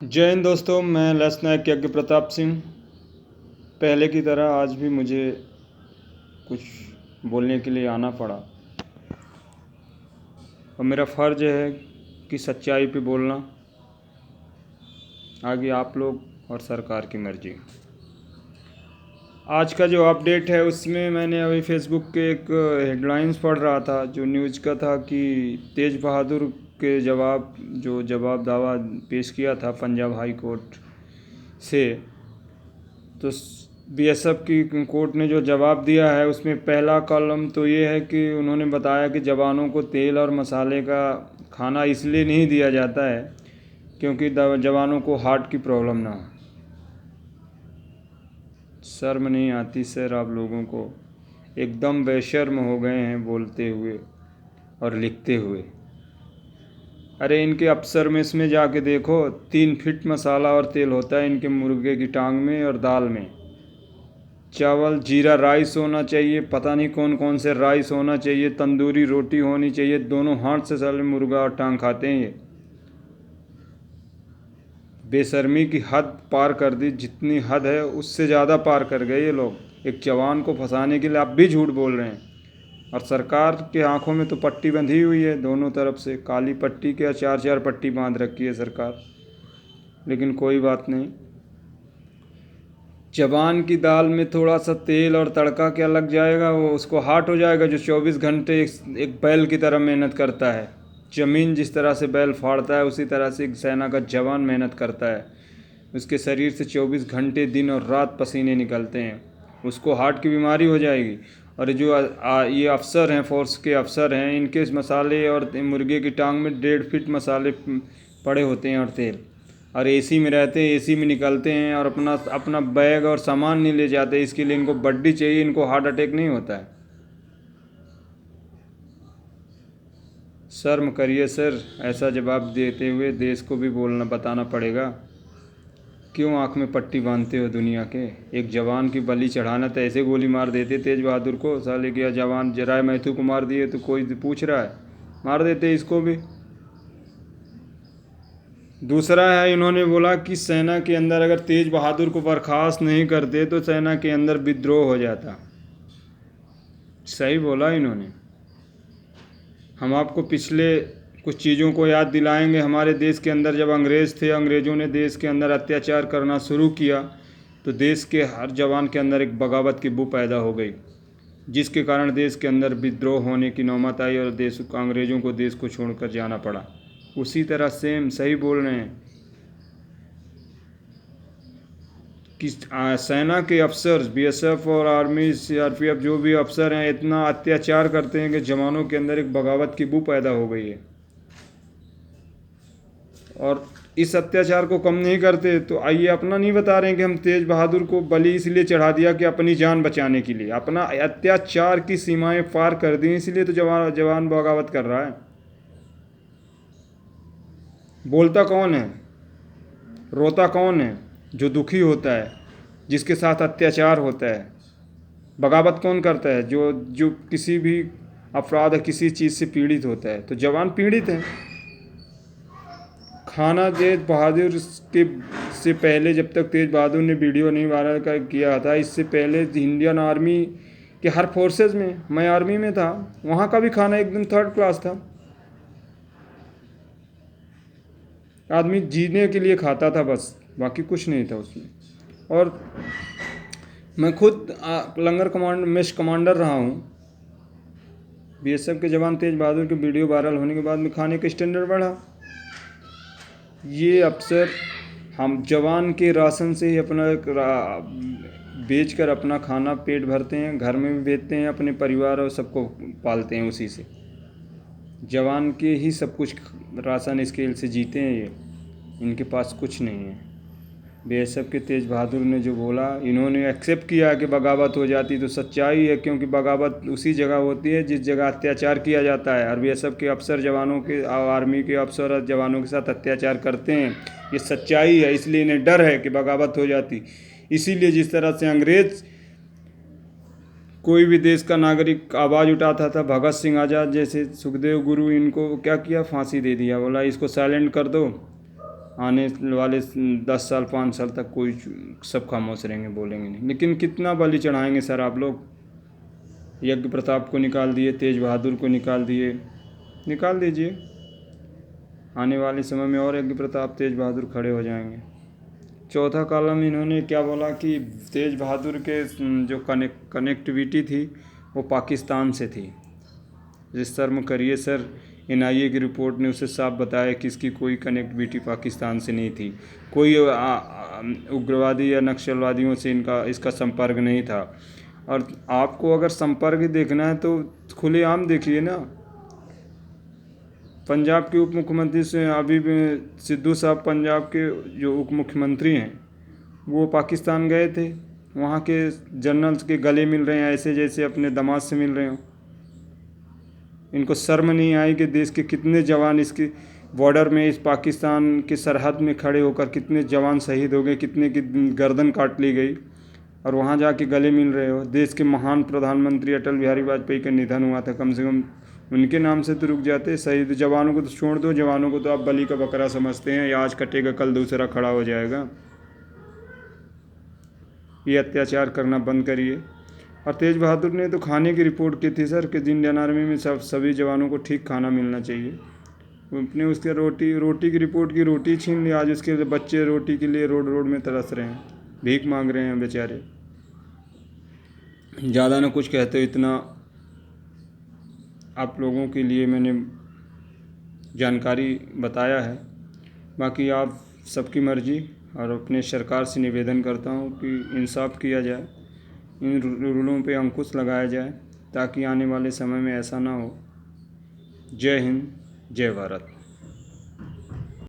जय हिंद दोस्तों, मैं लस नायक यज्ञ प्रताप सिंह। पहले की तरह आज भी मुझे कुछ बोलने के लिए आना पड़ा और मेरा फ़र्ज़ है कि सच्चाई पे बोलना। आगे आप लोग और सरकार की मर्ज़ी। आज का जो अपडेट है उसमें मैंने अभी फेसबुक के एक हेडलाइंस पढ़ रहा था, जो न्यूज़ का था कि तेज बहादुर के जवाब दावा पेश किया था पंजाब हाई कोर्ट से, तो बीएसएफ की कोर्ट ने जो जवाब दिया है उसमें पहला कॉलम तो ये है कि उन्होंने बताया कि जवानों को तेल और मसाले का खाना इसलिए नहीं दिया जाता है क्योंकि जवानों को हार्ट की प्रॉब्लम ना हो। शर्म नहीं आती सर आप लोगों को? एकदम बेशर्म हो गए हैं बोलते हुए और लिखते हुए। अरे इनके अफसर में इसमें जाके देखो, 3 फीट मसाला और तेल होता है इनके मुर्गे की टांग में और दाल में। चावल जीरा राइस होना चाहिए, पता नहीं कौन कौन से राइस होना चाहिए, तंदूरी रोटी होनी चाहिए। दोनों हाथ से साले मुर्गा और टांग खाते हैं ये। बेशर्मी की हद पार कर दी, जितनी हद है उससे ज़्यादा पार कर गए ये लोग। एक जवान को फंसाने के लिए आप भी झूठ बोल रहे हैं और सरकार के आंखों में तो पट्टी बंधी हुई है दोनों तरफ से। काली पट्टी के 4-4 पट्टी बांध रखी है सरकार। लेकिन कोई बात नहीं, जवान की दाल में थोड़ा सा तेल और तड़का क्या लग जाएगा, वो उसको हार्ट हो जाएगा जो 24 घंटे एक बैल की तरह मेहनत करता है। ज़मीन जिस तरह से बैल फाड़ता है उसी तरह से एक सेना का जवान मेहनत करता है। उसके शरीर से 24 घंटे दिन और रात पसीने निकलते हैं, उसको हार्ट की बीमारी हो जाएगी। और जो ये अफसर हैं, फोर्स के अफसर हैं, इनके मसाले और मुर्गे की टांग में 1.5 फीट मसाले पड़े होते हैं और तेल, और एसी में रहते हैं, एसी में निकलते हैं और अपना अपना बैग और सामान नहीं ले जाते। इसके लिए इनको बड्डी चाहिए, इनको हार्ट अटैक नहीं होता है। शर्म करिए सर, ऐसा जवाब देते हुए देश को भी बताना पड़ेगा। क्यों आँख में पट्टी बांधते हो दुनिया के? एक जवान की बलि चढ़ाना तो ऐसे गोली मार देते तेज बहादुर को। साले के जवान जराय मैथू को मार दिए तो कोई पूछ रहा है? मार देते इसको भी। दूसरा है, इन्होंने बोला कि सेना के अंदर अगर तेज बहादुर को बर्खास्त नहीं करते तो सेना के अंदर विद्रोह हो जाता। सही बोला इन्होंने। हम आपको पिछले कुछ चीज़ों को याद दिलाएंगे। हमारे देश के अंदर जब अंग्रेज़ थे, अंग्रेज़ों ने देश के अंदर अत्याचार करना शुरू किया तो देश के हर जवान के अंदर एक बगावत की बू पैदा हो गई, जिसके कारण देश के अंदर विद्रोह होने की नौबत आई और अंग्रेज़ों को देश को छोड़कर जाना पड़ा। उसी तरह सेम सही बोल रहे हैं कि सेना के अफसर, बीएसएफ और आर्मी सीआरपीएफ जो भी अफसर हैं, इतना अत्याचार करते हैं कि जवानों के अंदर एक बगावत की बू पैदा हो गई है। और इस अत्याचार को कम नहीं करते तो आइए अपना नहीं बता रहे हैं कि हम तेज बहादुर को बलि इसलिए चढ़ा दिया कि अपनी जान बचाने के लिए, अपना अत्याचार की सीमाएं पार कर दी, इसलिए तो जवान बगावत कर रहा है। बोलता कौन है, रोता कौन है? जो दुखी होता है, जिसके साथ अत्याचार होता है। बगावत कौन करता है? जो जो किसी भी अपराध किसी चीज़ से पीड़ित होता है। तो जवान पीड़ित है। खाना तेज बहादुर के से पहले, जब तक तेज बहादुर ने वीडियो नहीं वायरल किया था, इससे पहले इंडियन आर्मी के हर फोर्सेस में, मैं आर्मी में था, वहाँ का भी खाना एकदम 3rd क्लास था। आदमी जीने के लिए खाता था बस, बाकी कुछ नहीं था उसमें। और मैं खुद लंगर कमांड मेस कमांडर रहा हूँ। बीएसएफ के जवान तेज बहादुर के वीडियो वायरल होने के बाद में खाने का स्टैंडर्ड बढ़ा। ये अफसर हम जवान के राशन से ही अपना बेच कर अपना खाना पेट भरते हैं, घर में भी बेचते हैं, अपने परिवार और सबको पालते हैं उसी से। जवान के ही सब कुछ राशन स्केल से जीते हैं ये, इनके पास कुछ नहीं है। बीएसएफ के तेज बहादुर ने जो बोला, इन्होंने एक्सेप्ट किया कि बगावत हो जाती तो सच्चाई है, क्योंकि बगावत उसी जगह होती है जिस जगह अत्याचार किया जाता है। और बीएसएफ के अफसर जवानों के, आर्मी के अफसर जवानों के साथ अत्याचार करते हैं, ये सच्चाई है। इसलिए इन्हें डर है कि बगावत हो जाती। इसीलिए जिस तरह से अंग्रेज़ कोई भी देश का नागरिक आवाज़ उठाता था, भगत सिंह आज़ाद जैसे, सुखदेव गुरु, इनको क्या किया, फांसी दे दिया। बोला इसको साइलेंट कर दो, आने वाले 10 साल 5 साल तक कोई सब खामोश रहेंगे, बोलेंगे नहीं। लेकिन कितना बलि चढ़ाएंगे सर आप लोग? यज्ञ प्रताप को निकाल दिए, तेज बहादुर को निकाल दिए, निकाल दीजिए। आने वाले समय में और यज्ञ प्रताप तेज बहादुर खड़े हो जाएंगे। चौथा कॉलम इन्होंने क्या बोला कि तेज बहादुर के जो कनेक्टिविटी थी वो पाकिस्तान से थी। जिस शर्म करिए सर, NIA की रिपोर्ट ने उसे साफ बताया कि इसकी कोई कनेक्टिविटी पाकिस्तान से नहीं थी। कोई उग्रवादी या नक्सलवादियों से इसका संपर्क नहीं था। और आपको अगर संपर्क ही देखना है तो खुलेआम देखिए ना। पंजाब के उप मुख्यमंत्री से अभी भी सिद्धू साहब, पंजाब के जो उप मुख्यमंत्री हैं, वो पाकिस्तान गए थे। वहाँ के जनरल्स के गले मिल रहे हैं ऐसे जैसे अपने दामाद से मिल रहे हों। इनको शर्म नहीं आई कि देश के कितने जवान इसके बॉर्डर में, इस पाकिस्तान की सरहद में खड़े होकर कितने जवान शहीद हो गए, कितने की गर्दन काट ली गई, और वहाँ जाके गले मिल रहे हो। देश के महान प्रधानमंत्री अटल बिहारी वाजपेयी का निधन हुआ था, कम से कम उनके नाम से तो रुक जाते। शहीद जवानों को तो छोड़ दो, जवानों को तो आप बलि का बकरा समझते हैं, या आज कटेगा कल दूसरा खड़ा हो जाएगा। ये अत्याचार करना बंद करिए। और तेज बहादुर ने तो खाने की रिपोर्ट की थी सर कि इंडियन आर्मी में सभी जवानों को ठीक खाना मिलना चाहिए। अपने उसके रोटी की रिपोर्ट की, रोटी छीन ली। आज उसके बच्चे रोटी के लिए रोड रोड में तरस रहे हैं, भीख मांग रहे हैं बेचारे। ज़्यादा ना कुछ कहते हो, इतना आप लोगों के लिए मैंने जानकारी बताया है। बाकी आप सबकी मर्जी, और अपने सरकार से निवेदन करता हूँ कि इंसाफ किया जाए, इन रूलों पे अंकुश लगाया जाए, ताकि आने वाले समय में ऐसा ना हो। जय हिंद, जय भारत।